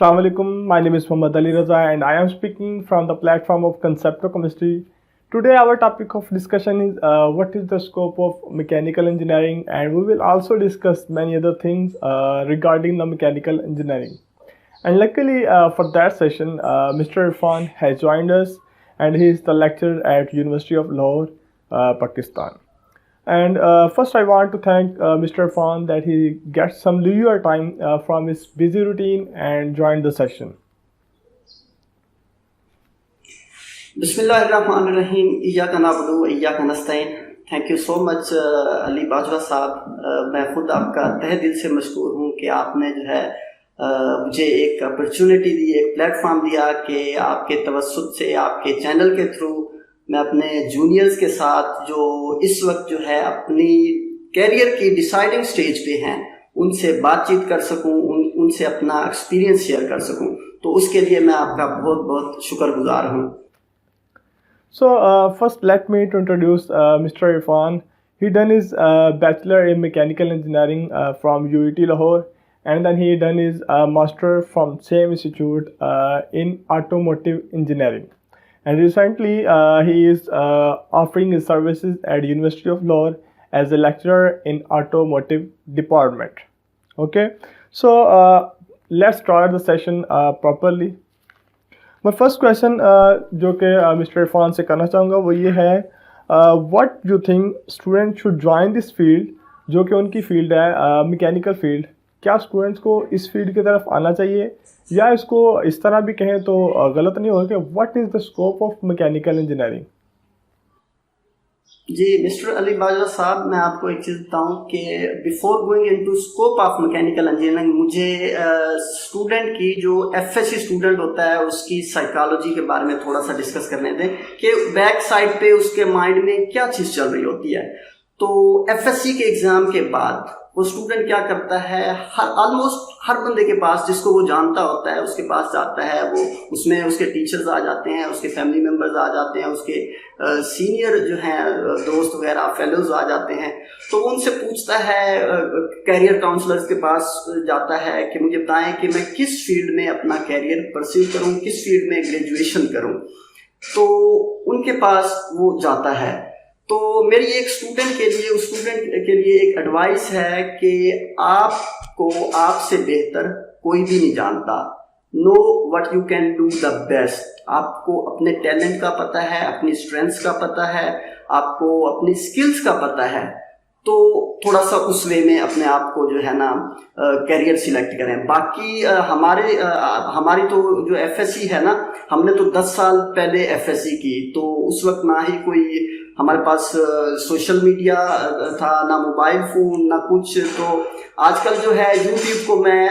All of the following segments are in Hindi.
Assalamu alaikum. My name is Muhammad Ali Raza and I am speaking from the platform of Conceptochemistry. Today our topic of discussion is what is the scope of mechanical engineering, and we will also discuss many other things regarding the mechanical engineering. And luckily for that session, Mr. Irfan has joined us, and he is the lecturer at University of Lahore, Pakistan. And first, I want to thank Mr. Irfan that he gets some leisure time from his busy routine and joined the session. बिस्मिल्लाहिर्रहमानिर्रहीम इय्याका नअबुदु व इय्याका नस्तईन। Thank you so much Ali Bajwa साहब। मैं खुद आपका तहे दिल से मशकूर हूँ कि आपने जो है मुझे एक अपॉर्चुनिटी दी, एक प्लेटफॉर्म दिया कि आपके तवस्सुत से, आपके चैनल के थ्रू मैं अपने जूनियर्स के साथ जो इस वक्त जो है अपनी कैरियर की डिसाइडिंग स्टेज पे हैं उनसे बातचीत कर सकूं, उनसे अपना एक्सपीरियंस शेयर कर सकूं। तो उसके लिए मैं आपका बहुत बहुत शुक्रगुजार हूं। So first let me to introduce Mr. Irfan. He done his bachelor in mechanical engineering from UET Lahore, and then he done his master from same institute in automotive engineering. And recently he is offering his services at University of Lahore as a lecturer in automotive department. Okay, so let's start the session properly. My first question जो कि मिस्टर इरफान से करना चाहूँगा वो ये है, what you think student should join this field, जो कि उनकी फील्ड है मैकेनिकल फील्ड। क्या स्टूडेंट्स को इस फील्ड की तरफ आना चाहिए, या इसको इस तरह भी कहें तो गलत नहीं होगा कि what is the scope of mechanical engineering? जी मिस्टर अली बाजवा साहब, मैं आपको एक चीज़ बताऊं कि before going into scope of mechanical engineering मुझे स्टूडेंट की जो एफएससी स्टूडेंट होता है उसकी साइकोलॉजी के बारे में थोड़ा सा डिस्कस करने दें कि बैक साइड पे उसके माइंड में क्या चीज़ चल रही होती है। तो एफएससी के एग्ज़ाम के बाद वो स्टूडेंट क्या करता है, ऑलमोस्ट हर बंदे के पास जिसको वो जानता होता है उसके पास जाता है, वो उसमें उसके टीचर्स आ जाते हैं, उसके फैमिली मेम्बर्स आ जाते हैं, उसके सीनियर जो हैं दोस्त वगैरह फेलोज आ जाते हैं। तो वो उनसे पूछता है, कैरियर काउंसलर्स के पास जाता है कि मुझे बताएं कि मैं किस फील्ड में अपना कैरियर परस्यू करूं, किस फील्ड में ग्रेजुएशन करूं। तो उनके पास वो जाता है। तो मेरी एक स्टूडेंट के लिए एक एडवाइस है कि आपको आपसे बेहतर कोई भी नहीं जानता। Know what you can do the best. आपको अपने टैलेंट का पता है, अपनी स्ट्रेंथ्स का पता है, आपको अपनी स्किल्स का पता है। तो थोड़ा सा उस वे में अपने आप को जो है ना कैरियर सिलेक्ट करें। बाकी हमारी तो जो एफएससी है ना, हमने तो 10 साल पहले एफएससी की, तो उस वक्त ना ही कोई हमारे पास सोशल मीडिया था, ना मोबाइल फ़ोन, ना कुछ। तो आजकल जो है यूट्यूब को मैं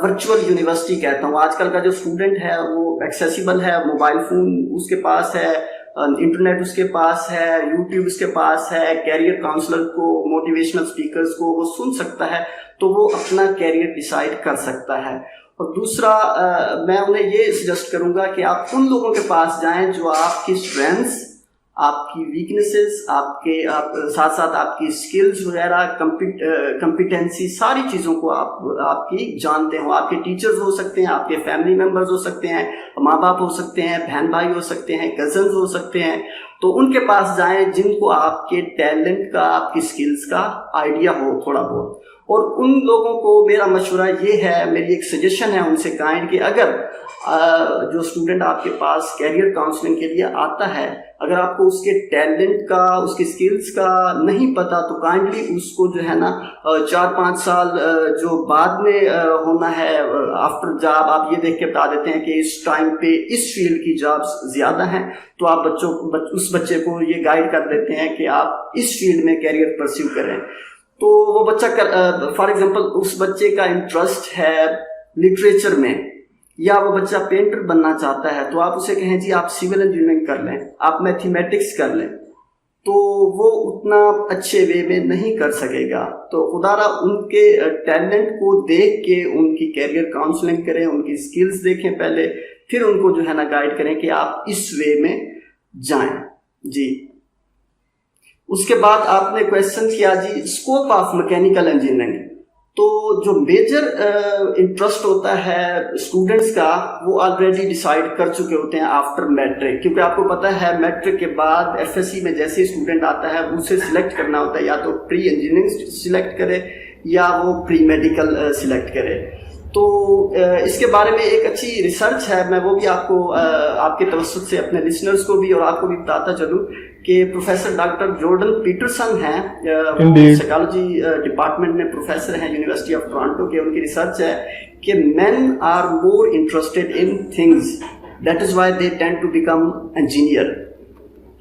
वर्चुअल यूनिवर्सिटी कहता हूँ। आजकल का जो स्टूडेंट है वो एक्सेसिबल है, मोबाइल फ़ोन उसके पास है, इंटरनेट उसके पास है, यूट्यूब उसके पास है, कैरियर काउंसलर को, मोटिवेशनल स्पीकर्स को वो सुन सकता है, तो वो अपना कैरियर डिसाइड कर सकता है। और दूसरा मैं उन्हें ये सजेस्ट करूँगा कि आप उन लोगों के पास जाएं जो आपकी स्ट्रेंथ्स, आपकी वीकनेसेस, साथ साथ आपकी स्किल्स वगैरह, कंपिटेंसी, सारी चीज़ों को आपकी जानते हो। आपके टीचर्स हो सकते हैं, आपके फैमिली मेम्बर्स हो सकते हैं, माँ बाप हो सकते हैं, बहन भाई हो सकते हैं, कजन्स हो सकते हैं। तो उनके पास जाएं जिनको आपके टैलेंट का, आपकी स्किल्स का आइडिया हो थोड़ा बहुत। और उन लोगों को मेरा मशवरा ये है, मेरी एक सजेशन है उनसे काइंड कि अगर जो स्टूडेंट आपके पास कैरियर काउंसलिंग के लिए आता है, अगर आपको उसके टैलेंट का, उसकी स्किल्स का नहीं पता, तो काइंडली उसको जो है ना 4-5 साल जो बाद में होना है आफ्टर जॉब, आप ये देख के बता देते हैं कि इस टाइम पे इस फील्ड की जॉब्स ज़्यादा हैं, तो आप उस बच्चे को ये गाइड कर देते हैं कि आप इस फील्ड में कैरियर परस्यू करें। तो वो बच्चा फॉर एग्जांपल उस बच्चे का इंटरेस्ट है लिटरेचर में, या वो बच्चा पेंटर बनना चाहता है, तो आप उसे कहें जी आप सिविल इंजीनियरिंग कर लें, आप मैथमेटिक्स कर लें, तो वो उतना अच्छे वे में नहीं कर सकेगा। तो खुदारा उनके टैलेंट को देख के उनकी कैरियर काउंसलिंग करें, उनकी स्किल्स देखें पहले, फिर उनको जो है ना गाइड करें कि आप इस वे में जाएं। जी उसके बाद आपने क्वेश्चन किया जी स्कोप ऑफ मैकेनिकल इंजीनियरिंग। तो जो मेजर इंटरेस्ट होता है स्टूडेंट्स का वो ऑलरेडी डिसाइड कर चुके होते हैं आफ्टर मैट्रिक, क्योंकि आपको पता है मैट्रिक के बाद एफएससी में जैसे ही स्टूडेंट आता है उसे सिलेक्ट करना होता है, या तो प्री इंजीनियरिंग सिलेक्ट करे या वो प्री मेडिकल सिलेक्ट करे। तो इसके बारे में एक अच्छी रिसर्च है, मैं वो भी आपको आपके तवज्जुह से अपने लिसनर्स को भी और आपको भी बताता चलूँ कि प्रोफेसर डॉक्टर जॉर्डन पीटरसन हैं, साइकोलॉजी डिपार्टमेंट में प्रोफेसर हैं यूनिवर्सिटी ऑफ टोरंटो के। उनकी रिसर्च है कि men are more interested in things, that is why they tend to become engineer.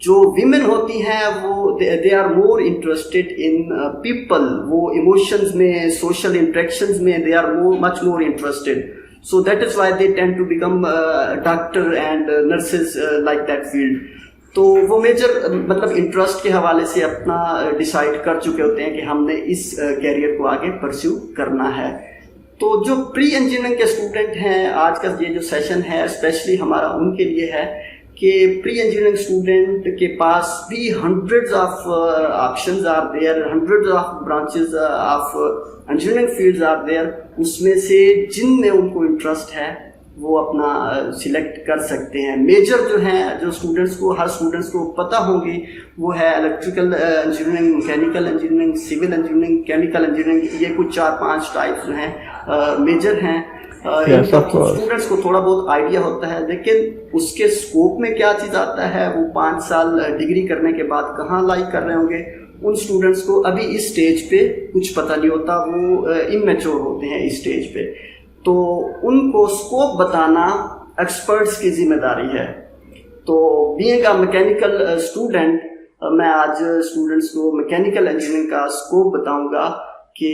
जो विमेन होती हैं वो they are more interested in people, वो इमोशंस में, सोशल इंटरेक्शंस में they are much more interested, so that is why they tend to become doctor and nurses like that field. तो वो मेजर मतलब इंटरेस्ट के हवाले से अपना डिसाइड कर चुके होते हैं कि हमने इस कैरियर को आगे परस्यू करना है। तो जो प्री इंजीनियरिंग के स्टूडेंट हैं, आज का ये जो सेशन है स्पेशली हमारा उनके लिए है कि प्री इंजीनियरिंग स्टूडेंट के पास भी hundreds of options are there, hundreds of branches of engineering fields are there, उसमें से जिनमें उनको इंटरेस्ट है वो अपना सिलेक्ट कर सकते हैं। मेजर जो हैं, जो स्टूडेंट्स को, हर स्टूडेंट्स को पता होगी, वो है electrical engineering, mechanical engineering, civil engineering, chemical engineering, ये कुछ 4-5 टाइप्स जो हैं मेजर हैं। स्टूडेंट्स को थोड़ा बहुत आइडिया होता है, लेकिन उसके स्कोप में क्या चीज़ आता है वो 5 साल डिग्री करने के बाद कहाँ लाई कर रहे होंगे, उन स्टूडेंट्स को अभी इस स्टेज पे कुछ पता नहीं होता, वो इमेच्योर होते हैं इस स्टेज पे। तो उनको स्कोप बताना एक्सपर्ट्स की जिम्मेदारी है। तो बीइंग अ मैकेनिकल स्टूडेंट, मैं आज स्टूडेंट्स को मैकेनिकल इंजीनियरिंग का स्कोप बताऊंगा कि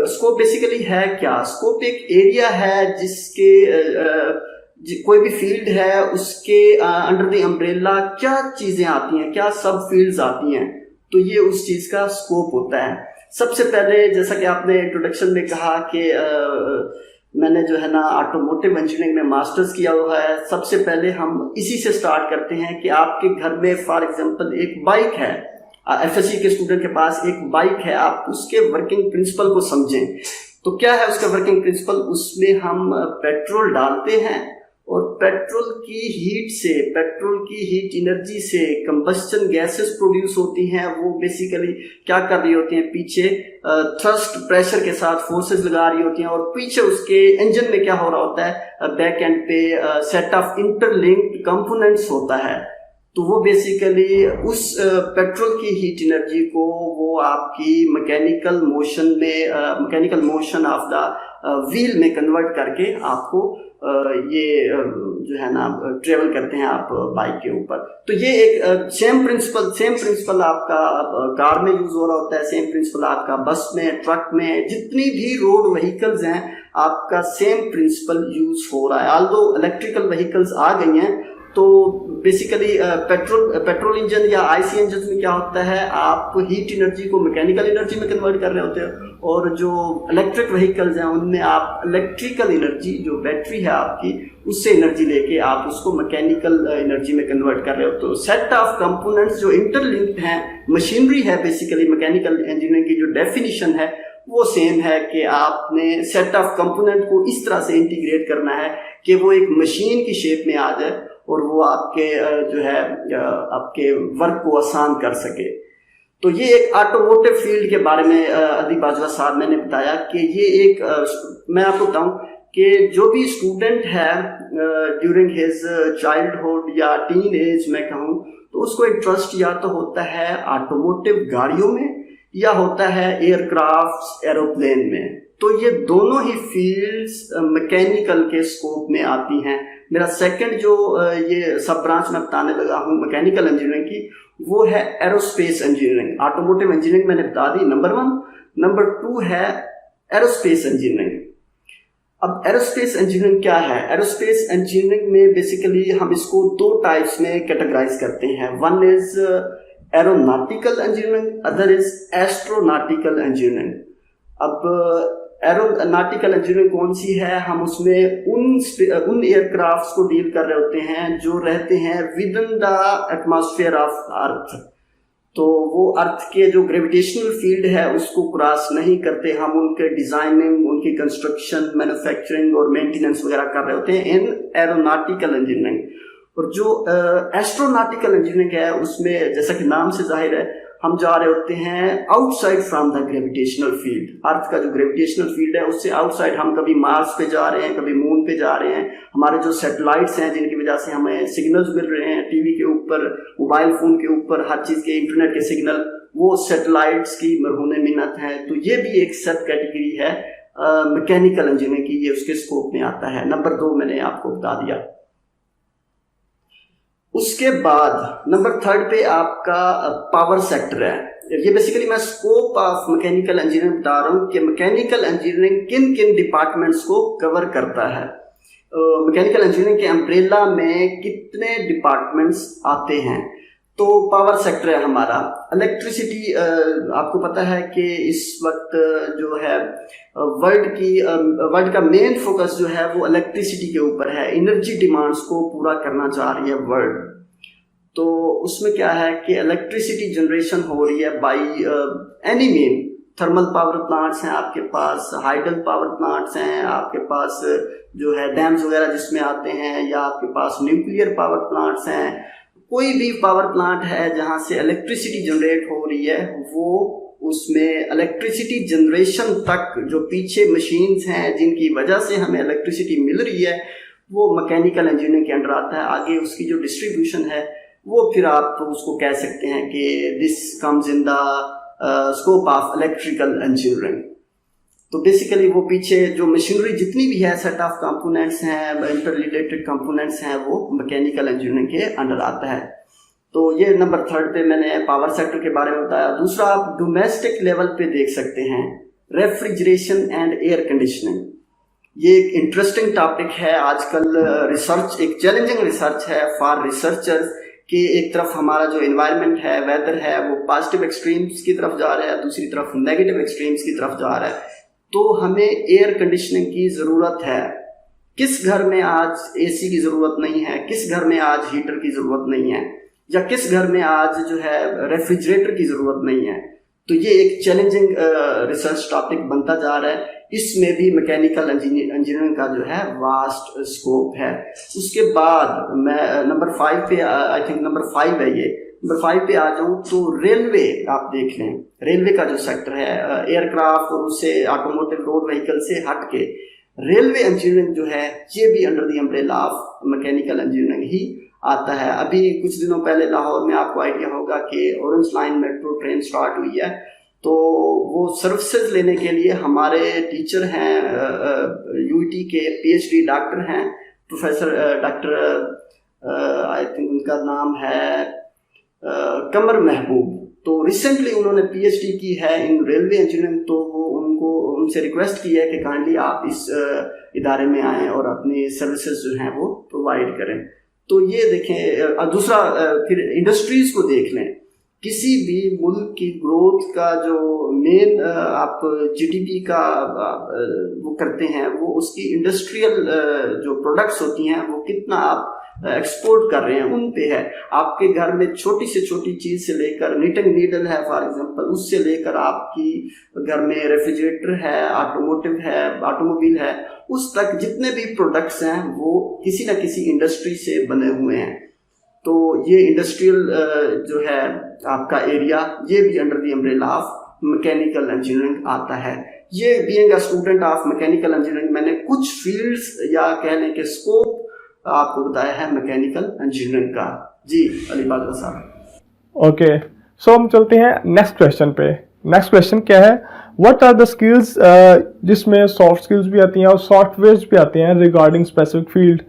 स्कोप बेसिकली है क्या। स्कोप एक एरिया है जिसके कोई भी फील्ड है उसके अंडर द अम्ब्रेला क्या चीजें आती हैं, क्या सब फील्ड्स आती हैं, तो ये उस चीज का स्कोप होता है। सबसे पहले जैसा कि आपने इंट्रोडक्शन में कहा कि मैंने जो है ना ऑटोमोटिव इंजीनियरिंग में मास्टर्स किया हुआ है। सबसे पहले हम इसी से स्टार्ट करते हैं कि आपके घर में फॉर एग्जांपल एक बाइक है, एफएससी के स्टूडेंट के पास एक बाइक है, आप उसके वर्किंग प्रिंसिपल को समझें। तो क्या है उसका वर्किंग प्रिंसिपल, उसमें हम पेट्रोल डालते हैं और पेट्रोल की हीट से, पेट्रोल की हीट एनर्जी से कंबस्शन गैसेस प्रोड्यूस होती हैं। वो बेसिकली क्या कर रही होती हैं, पीछे थ्रस्ट प्रेशर के साथ फोर्सेस लगा रही होती हैं, और पीछे उसके इंजन में क्या हो रहा होता है, बैक एंड पे सेट ऑफ इंटरलिंक्ड कंपोनेंट्स होता है। तो वो बेसिकली उस पेट्रोल की हीट एनर्जी को वो आपकी मैकेनिकल मोशन में, mechanical motion of the wheel में कन्वर्ट करके आपको ये जो है ना ट्रेवल करते हैं आप बाइक के ऊपर। तो ये एक सेम प्रिंसिपल आपका कार में यूज हो रहा होता है, सेम प्रिंसिपल आपका बस में, ट्रक में, जितनी भी रोड व्हीकल्स हैं आपका सेम प्रिंसिपल यूज हो रहा है। ऑल्दो इलेक्ट्रिकल व्हीकल्स आ गई हैं, तो बेसिकली पेट्रोल इंजन या आईसी इंजन में क्या होता है, आप हीट एनर्जी को मैकेनिकल एनर्जी में कन्वर्ट कर रहे होते हैं, और जो इलेक्ट्रिक व्हीकल्स हैं उनमें आप इलेक्ट्रिकल एनर्जी, जो बैटरी है आपकी, उससे एनर्जी लेके आप उसको मैकेनिकल एनर्जी में कन्वर्ट कर रहे हो। तो सेट ऑफ कंपोनेंट्स जो इंटरलिंक्ड हैं, मशीनरी है बेसिकली, मैकेनिकल इंजीनियरिंग की जो डेफिनेशन है वो सेम है कि आपने सेट ऑफ कंपोनेंट को इस तरह से इंटीग्रेट करना है कि वो एक मशीन की शेप में आ जाए और वो आपके जो है आपके वर्क को आसान कर सके। तो ये एक ऑटोमोटिव फील्ड के बारे में अदीब बाजवा साहब मैंने बताया कि ये एक मैं आपको बताऊं कि जो भी स्टूडेंट है ड्यूरिंग हिज चाइल्डहुड या टीन एज में कहूँ, तो उसको इंटरेस्ट या तो होता है ऑटोमोटिव गाड़ियों में या होता है एयरक्राफ्ट, एरोप्लेन में। तो ये दोनों ही फील्ड्स मैकेनिकल के स्कोप में आती हैं। मेरा सेकंड जो ये सब ब्रांच में बताने लगा हूँ मैकेनिकल इंजीनियरिंग की, वो है एरोस्पेस इंजीनियरिंग। ऑटोमोटिव इंजीनियरिंग मैंने बता दी नंबर 1, नंबर 2 है एरोस्पेस इंजीनियरिंग। अब एरोस्पेस इंजीनियरिंग क्या है? एरोस्पेस इंजीनियरिंग में बेसिकली हम इसको 2 टाइप्स में कैटेगराइज करते हैं। One is aeronautical engineering, other is astronautical engineering. अब एरोनॉटिकल इंजीनियरिंग कौन सी है? हम उसमें उन एयरक्राफ्ट्स को डील कर रहे होते हैं जो रहते हैं with in the atmosphere of earth. तो वो अर्थ के जो ग्रेविटेशनल फील्ड है उसको क्रॉस नहीं करते, हम उनके डिजाइनिंग, उनकी कंस्ट्रक्शन, मैन्युफैक्चरिंग और मेंटेनेंस वगैरह कर रहे होते हैं इन एरोनॉटिकल इंजीनियरिंग। और जो एस्ट्रोनॉटिकल इंजीनियरिंग है उसमें जैसा कि नाम से जाहिर है हम जा रहे होते हैं outside from the gravitational field. Earth का जो ग्रेविटेशनल फील्ड है उससे आउटसाइड, हम कभी मार्स पे जा रहे हैं, कभी मून पे जा रहे हैं। हमारे जो सैटेलाइट्स हैं जिनकी वजह से हमें सिग्नल्स मिल रहे हैं टीवी के ऊपर, मोबाइल फोन के ऊपर, हर चीज के इंटरनेट के सिग्नल, वो सैटेलाइट्स की मरहून मिन्नत है। तो ये भी एक सब कैटेगरी है मैकेनिकल इंजीनियरिंग की, ये उसके स्कोप में आता है। नंबर 2 मैंने आपको बता दिया। उसके बाद नंबर 3 पे आपका पावर सेक्टर है। ये बेसिकली मैं स्कोप ऑफ मैकेनिकल इंजीनियरिंग बता रहा हूँ कि मैकेनिकल इंजीनियरिंग किन किन डिपार्टमेंट्स को कवर करता है। मैकेनिकल इंजीनियरिंग के अम्ब्रेला में कितने डिपार्टमेंट्स आते हैं। तो पावर सेक्टर है हमारा। इलेक्ट्रिसिटी, आपको पता है कि इस वक्त जो है वर्ल्ड का मेन फोकस जो है वो इलेक्ट्रिसिटी के ऊपर है। एनर्जी डिमांड्स को पूरा करना चाह रही है वर्ल्ड। तो उसमें क्या है कि इलेक्ट्रिसिटी जनरेशन हो रही है by any mean. Thermal power plants हैं आपके पास, हाइडल पावर प्लांट्स हैं आपके पास, जो है डैम्स वगैरह जिसमें आते हैं, या आपके पास न्यूक्लियर पावर प्लांट्स हैं। कोई भी पावर प्लांट है जहां से इलेक्ट्रिसिटी जनरेट हो रही है, वो उसमें इलेक्ट्रिसिटी जनरेशन तक जो पीछे मशीन्स हैं जिनकी वजह से हमें इलेक्ट्रिसिटी मिल रही है, वो मैकेनिकल इंजीनियरिंग के अंडर आता है। आगे उसकी जो डिस्ट्रीब्यूशन है वो फिर आप उसको कह सकते हैं कि this comes in the scope of electrical engineering. तो बेसिकली वो पीछे जो मशीनरी जितनी भी है, सेट ऑफ कंपोनेंट्स हैं, इंटर रिलेटेड कंपोनेंट्स हैं, वो मैकेनिकल इंजीनियरिंग के अंडर आता है। तो ये नंबर 3 पे मैंने पावर सेक्टर के बारे में बताया। दूसरा आप डोमेस्टिक लेवल पे देख सकते हैं, रेफ्रिजरेशन एंड एयर कंडीशनिंग। ये एक इंटरेस्टिंग टॉपिक है आजकल। रिसर्च, एक चैलेंजिंग रिसर्च है फॉर रिसर्चर्स कि एक तरफ हमारा जो एनवायरनमेंट है, वेदर है, वो पॉजिटिव एक्सट्रीम्स की तरफ जा रहा है, दूसरी तरफ नेगेटिव एक्सट्रीम्स की तरफ जा रहा है। तो हमें एयर कंडीशनिंग की ज़रूरत है। किस घर में आज एसी की ज़रूरत नहीं है, किस घर में आज हीटर की ज़रूरत नहीं है, या किस घर में आज जो है रेफ्रिजरेटर की ज़रूरत नहीं है। तो ये एक चैलेंजिंग रिसर्च टॉपिक बनता जा रहा है। इसमें भी मैकेनिकल इंजीनियरिंग का जो है वास्ट स्कोप है। उसके बाद मैं नंबर 5 पे, आई थिंक नंबर 5 है ये, नंबर 5 पे आ जाऊं तो रेलवे आप देख लें। रेलवे का जो सेक्टर है, एयरक्राफ्ट और उससे ऑटोमोटिव रोड व्हीकल से हट के रेलवे इंजीनियरिंग जो है, ये भी under the umbrella of mechanical engineering ही आता है। अभी कुछ दिनों पहले लाहौर में आपको आइडिया होगा कि orange line metro train start हुई है। तो वो सर्विसेज लेने के लिए हमारे टीचर हैं, यूईटी के पीएचडी डॉक्टर हैं, प्रोफेसर डॉक्टर आई थिंक उनका नाम है कमर महबूब। तो रिसेंटली उन्होंने पीएचडी की है इन रेलवे इंजीनियरिंग। तो वो उनसे रिक्वेस्ट की है कि काइंडली आप इस इदारे में आएँ और अपनी सर्विसेज जो हैं वो प्रोवाइड करें। तो ये देखें। दूसरा फिर इंडस्ट्रीज को देख लें। किसी भी मुल्क की ग्रोथ का जो मेन आप जीडीपी का वो करते हैं, वो उसकी इंडस्ट्रियल जो प्रोडक्ट्स होती हैं वो कितना आप एक्सपोर्ट कर रहे हैं उन पे है। आपके घर में छोटी से छोटी चीज से लेकर नीटिंग नीडल है फॉर एग्जांपल, उससे लेकर आपकी घर में रेफ्रिजरेटर है, ऑटोमोटिव है, ऑटोमोबाइल है, उस तक जितने भी प्रोडक्ट्स हैं वो किसी न किसी इंडस्ट्री से बने हुए हैं। तो ये इंडस्ट्रियल जो है आपका एरिया, ये भी under the umbrella of mechanical engineering आता है। ये being a student of mechanical engineering मैंने कुछ फील्ड्स या कहने के स्कोप आपको बताया है मैकेनिकल इंजीनियरिंग का। जी अली बादल साहब। ओके, सो हम चलते हैं नेक्स्ट क्वेश्चन पे। नेक्स्ट क्वेश्चन क्या है, व्हाट आर द स्किल्स, जिसमें सॉफ्ट स्किल्स भी आती हैं और सॉफ्टवेयर्स भी आते हैं रिगार्डिंग स्पेसिफिक फील्ड।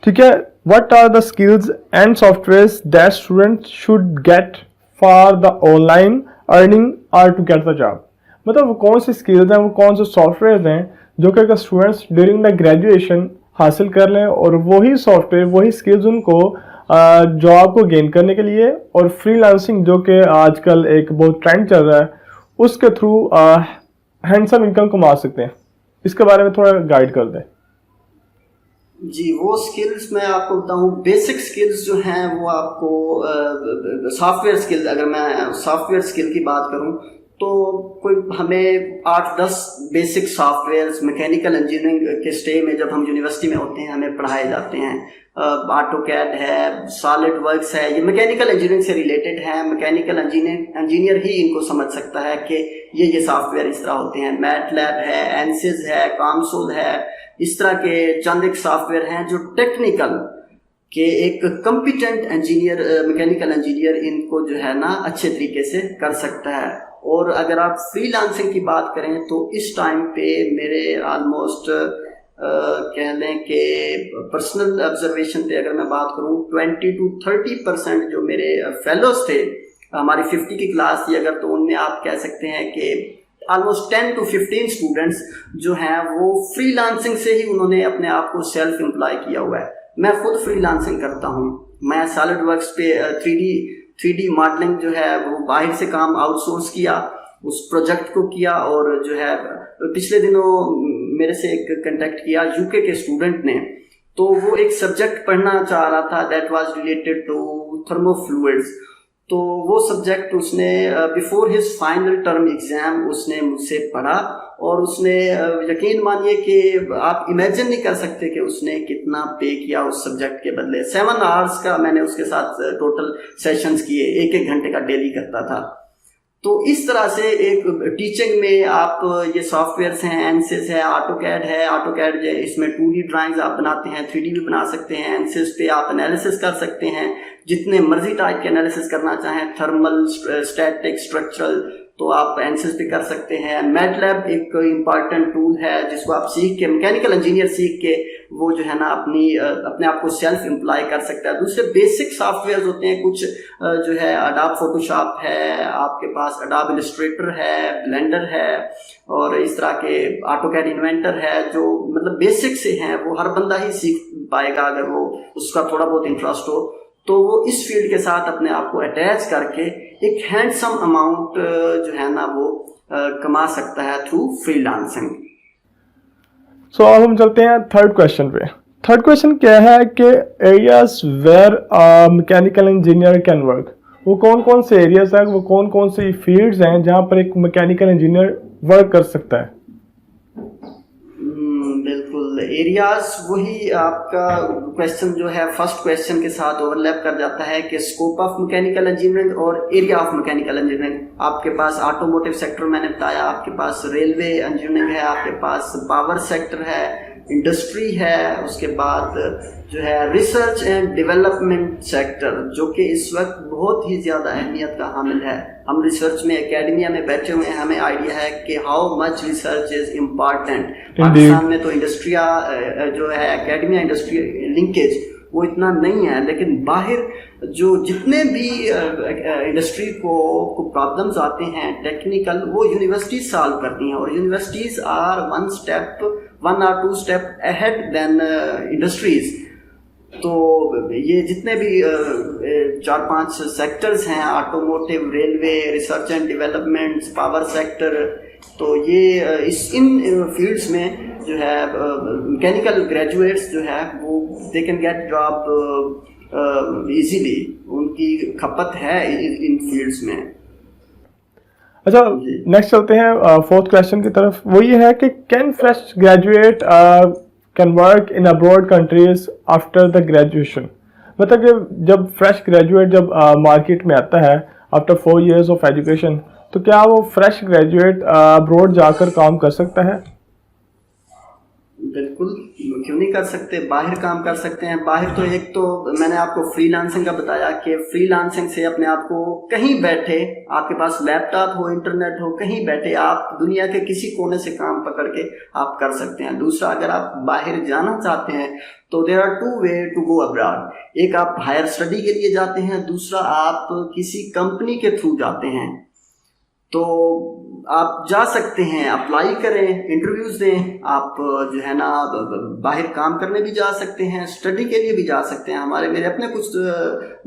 ठीक है, what are the skills and softwares that student should get for the online earning और टू गेट द जॉब। मतलब वो कौन सी स्किल्स हैं, वो कौन से सॉफ्टवेयर हैं जो कि स्टूडेंट्स ड्यूरिंग द ग्रेजुएशन हासिल कर लें और वही सॉफ्टवेयर, वही स्किल्स उनको जॉब को गेन करने के लिए और फ्रीलांसिंग जो कि आजकल एक बहुत ट्रेंड चल रहा है, उसके थ्रू हैंडसम इनकम कमा सकते हैं। इसके बारे में थोड़ा गाइड कर दें। जी, वो स्किल्स मैं आपको बताऊँ, बेसिक स्किल्स जो हैं वो आपको सॉफ्टवेयर स्किल, अगर मैं सॉफ्टवेयर स्किल की बात करूँ तो कोई हमें 8-10 बेसिक सॉफ्टवेयर्स मैकेनिकल इंजीनियरिंग के स्टे में जब हम यूनिवर्सिटी में होते हैं हमें पढ़ाए जाते हैं। ऑटोकैड है, सॉलिड वर्क्स है, ये मैकेनिकल इंजीनियरिंग से रिलेटेड है। मैकेनिकल इंजीनियर ही इनको समझ सकता है कि ये सॉफ्टवेयर इस तरह होते हैं। मैटलैब है, एनसिस है, कॉमसोल है, इस तरह के चंद एक सॉफ्टवेयर हैं जो टेक्निकल के एक कॉम्पिटेंट इंजीनियर, मैकेनिकल इंजीनियर इनको जो है ना अच्छे तरीके से कर सकता है। और अगर आप फ्रीलांसिंग की बात करें तो इस टाइम पे मेरे ऑलमोस्ट कह लें कि पर्सनल ऑब्जर्वेशन पे अगर मैं बात करूं 20-30% जो मेरे फेलोज थे, हमारी 50 की क्लास थी अगर, तो उनमें आप कह सकते हैं कि ऑलमोस्ट 10-15 स्टूडेंट्स जो हैं वो फ्रीलांसिंग से ही उन्होंने अपने आप को सेल्फ एम्प्लॉय किया हुआ है। मैं खुद फ्रीलांसिंग करता हूँ। मैं सॉलिड वर्क्स पे 3D मॉडलिंग जो है वो बाहर से काम आउटसोर्स किया, उस प्रोजेक्ट को किया। और जो है पिछले दिनों मेरे से एक कांटेक्ट किया यूके के स्टूडेंट ने, तो वो एक सब्जेक्ट पढ़ना चाह रहा था दैट वाज रिलेटेड टू थर्मोफ्लूइड्स। तो वो सब्जेक्ट उसने before his final term exam उसने मुझसे पढ़ा, और उसने यकीन मानिए कि आप इमेजिन नहीं कर सकते कि उसने कितना पे किया उस सब्जेक्ट के बदले। 7 आवर्स का मैंने उसके साथ टोटल सेशंस किए, 1-1 घंटे का डेली करता था। तो इस तरह से एक टीचिंग में आप ये सॉफ्टवेयर्स हैं, एनसिस है, ऑटोकैड इसमें 2D ड्राइंग्स आप बनाते हैं, 3D भी बना सकते हैं। एनसिस पे आप एनालिसिस कर सकते हैं, जितने मर्जी टाइप के एनालिसिस करना चाहें, थर्मल, स्टैटिक, स्ट्रक्चरल, तो आप एनसिस पे कर सकते हैं। मैटलैब एक इम्पॉर्टेंट टूल है जिसको आप सीख के, मैकेनिकल इंजीनियर सीख के वो जो है ना अपने आप को सेल्फ एम्प्लॉय कर सकता है। दूसरे बेसिक सॉफ्टवेयर होते हैं कुछ जो है, अडोब फोटोशॉप है, आपके पास अडोब इलस्ट्रेटर है, ब्लेंडर है, और इस तरह के ऑटोकैड इन्वेंटर है, जो मतलब बेसिक से हैं, वो हर बंदा ही सीख पाएगा अगर वो उसका थोड़ा बहुत इंटरेस्ट हो। तो वो इस फील्ड के साथ अपने आप को अटैच करके एक हैंडसम अमाउंट जो है ना वो कमा सकता है थ्रू फ्रीलांसिंग। सो अब हम चलते हैं थर्ड क्वेश्चन पे। थर्ड क्वेश्चन क्या है कि areas where mechanical engineer can work. वो कौन कौन से एरियाज हैं, वो कौन कौन सी फील्ड्स हैं जहाँ पर एक मैकेनिकल इंजीनियर वर्क कर सकता है? बिल्कुल, एरियाज वही आपका क्वेश्चन जो है फर्स्ट क्वेश्चन के साथ ओवरलैप कर जाता है कि स्कोप ऑफ मैकेनिकल इंजीनियरिंग और एरिया ऑफ मैकेनिकल इंजीनियरिंग। आपके पास ऑटोमोटिव सेक्टर मैंने बताया, आपके पास रेलवे इंजीनियरिंग है, आपके पास पावर सेक्टर है, इंडस्ट्री है, उसके बाद जो है रिसर्च एंड डेवलपमेंट सेक्टर, जो कि इस वक्त बहुत ही ज़्यादा अहमियत का हामिल है। हम रिसर्च में एकेडमिया में बैठे हुए हैं, हमें आइडिया है कि how much research is important. Pakistan में तो इंडस्ट्रिया जो है एकेडमिया इंडस्ट्री लिंकेज वो इतना नहीं है, लेकिन बाहर जो जितने भी इंडस्ट्री को प्रॉब्लम्स आते हैं टेक्निकल, वो यूनिवर्सिटीज सॉल्व करती हैं, और universities are 1 or 2 step ahead then industries. तो ये जितने भी 4-5 सेक्टर्स हैं, automotive, railway, research and development, power sector, तो ये इन फील्ड्स में जो है मैकेनिकल ग्रेजुएट्स जो है वो they can get job easily, उनकी खपत है इन फील्ड्स में। अच्छा, नेक्स्ट चलते हैं फोर्थ क्वेश्चन की तरफ। वो ये है कि can fresh graduate can work in abroad countries after the graduation. मतलब कि जब फ्रेश ग्रेजुएट जब मार्केट में आता है आफ्टर 4 years ऑफ एजुकेशन, तो क्या वो फ्रेश ग्रेजुएट अब्रॉड जाकर काम कर सकता है? बिल्कुल, क्यों नहीं कर सकते, बाहर काम कर सकते हैं। बाहर तो एक तो मैंने आपको फ्रीलांसिंग का बताया कि फ्रीलांसिंग से अपने आप को कहीं बैठे, आपके पास लैपटॉप हो, इंटरनेट हो, कहीं बैठे आप दुनिया के किसी कोने से काम पकड़ के आप कर सकते हैं। दूसरा, अगर आप बाहर जाना चाहते हैं तो there are 2 way to go abroad. एक आप हायर स्टडी के लिए जाते हैं, दूसरा आप किसी कंपनी के थ्रू जाते हैं। तो आप जा सकते हैं, अप्लाई करें, इंटरव्यूज दें, आप जो है ना बाहर काम करने भी जा सकते हैं, स्टडी के लिए भी जा सकते हैं। मेरे अपने कुछ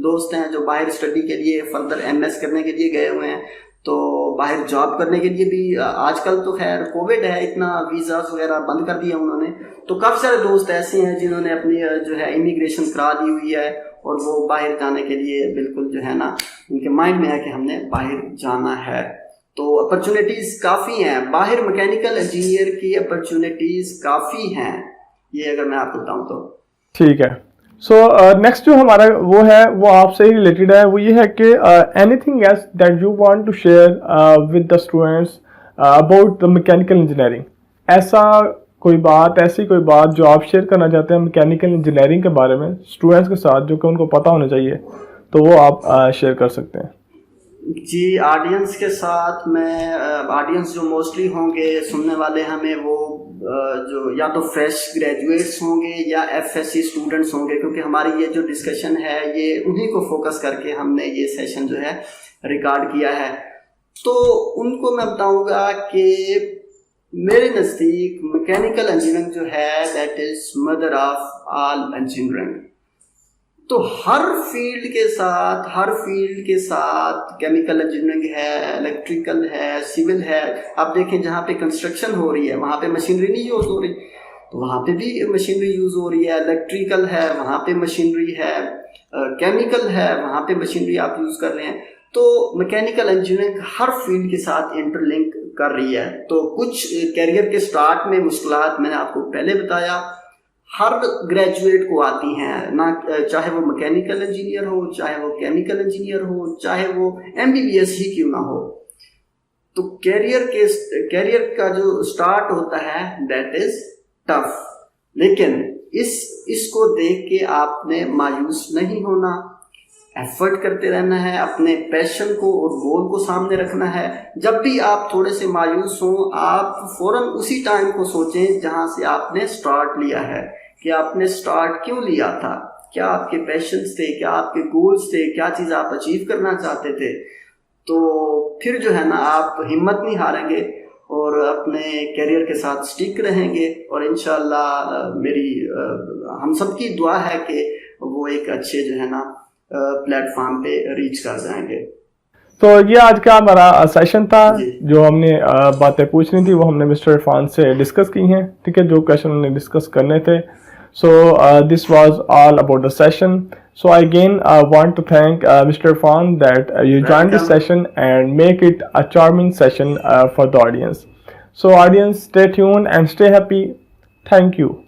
दोस्त हैं जो बाहर स्टडी के लिए फर्दर MS करने के लिए गए हुए हैं, तो बाहर जॉब करने के लिए भी। आजकल तो खैर कोविड है, इतना वीज़ास वगैरह बंद कर दिया उन्होंने, तो काफ़ी सारे दोस्त ऐसे हैं जिन्होंने अपनी जो है इमिग्रेशन करा दी हुई है और वो बाहर जाने के लिए बिल्कुल जो है ना उनके माइंड में है कि हमने बाहर जाना है। तो अपॉर्चुनिटीज़ काफ़ी हैं बाहर, मैकेनिकल इंजीनियर की अपॉर्चुनिटीज़ काफ़ी हैं, ये अगर मैं आपको बताऊँ तो। ठीक है। सो नेक्स्ट जो हमारा वो है वो आपसे ही रिलेटेड है, वो ये है कि anything else that you want to share with the students about the mechanical engineering. ऐसा कोई बात, ऐसी कोई बात जो आप शेयर करना चाहते हैं मैकेनिकल इंजीनियरिंग के बारे में स्टूडेंट्स के साथ, जो कि उनको पता होना चाहिए, तो वो आप शेयर कर सकते हैं। जी, ऑडियंस के साथ मैं ऑडियंस जो मोस्टली होंगे सुनने वाले हमें, वो जो या तो फ्रेश ग्रेजुएट्स होंगे या एफएससी स्टूडेंट्स होंगे, क्योंकि हमारी ये जो डिस्कशन है ये उन्हीं को फोकस करके हमने ये सेशन जो है रिकॉर्ड किया है। तो उनको मैं बताऊंगा कि मेरे नज़दीक मैकेनिकल इंजीनियरिंग जो है that is mother of all engineering. तो हर फील्ड के साथ केमिकल इंजीनियरिंग है, इलेक्ट्रिकल है, सिविल है। आप देखें जहाँ पे कंस्ट्रक्शन हो रही है वहाँ पे मशीनरी नहीं यूज़ हो रही, तो वहाँ पे भी मशीनरी यूज़ हो रही है। इलेक्ट्रिकल है वहाँ पे मशीनरी है, केमिकल है वहाँ पे मशीनरी आप यूज़ कर रहे हैं। तो मैकेनिकल इंजीनियरिंग हर फील्ड के साथ इंटरलिंक कर रही है। तो कुछ कैरियर के स्टार्ट में मुश्किलात मैंने आपको पहले बताया, हर ग्रेजुएट को आती हैं ना, चाहे वो मैकेनिकल इंजीनियर हो, चाहे वो केमिकल इंजीनियर हो, चाहे वो एमबीबीएस ही क्यों ना हो। तो कैरियर का जो स्टार्ट होता है दैट इज टफ, लेकिन इसको देख के आपने मायूस नहीं होना, एफर्ट करते रहना है, अपने पैशन को और गोल को सामने रखना है। जब भी आप थोड़े से मायूस हों, आप फौरन उसी टाइम को सोचें जहां से आपने स्टार्ट लिया है, कि आपने स्टार्ट क्यों लिया था, क्या आपके पैशंस थे, क्या आपके गोल्स थे, क्या चीज़ आप अचीव करना चाहते थे। तो फिर जो है ना आप हिम्मत नहीं हारेंगे और अपने कैरियर के साथ स्टिक रहेंगे, और इंशाल्लाह मेरी हम सबकी दुआ है कि वो एक अच्छे जो है ना प्लेटफॉर्म पे रीच कर जाएंगे। तो ये आज का हमारा सेशन था, जी। जो हमने बातें पूछनी थी वो हमने मिस्टर इरफान से डिस्कस की हैं। ठीक है, जो क्वेश्चन हमने डिस्कस करने थे। So this was all about the session. So I again want to thank Mr. Irfan that you joined this session and make it a charming session for the audience. So audience, stay tuned and stay happy. Thank you.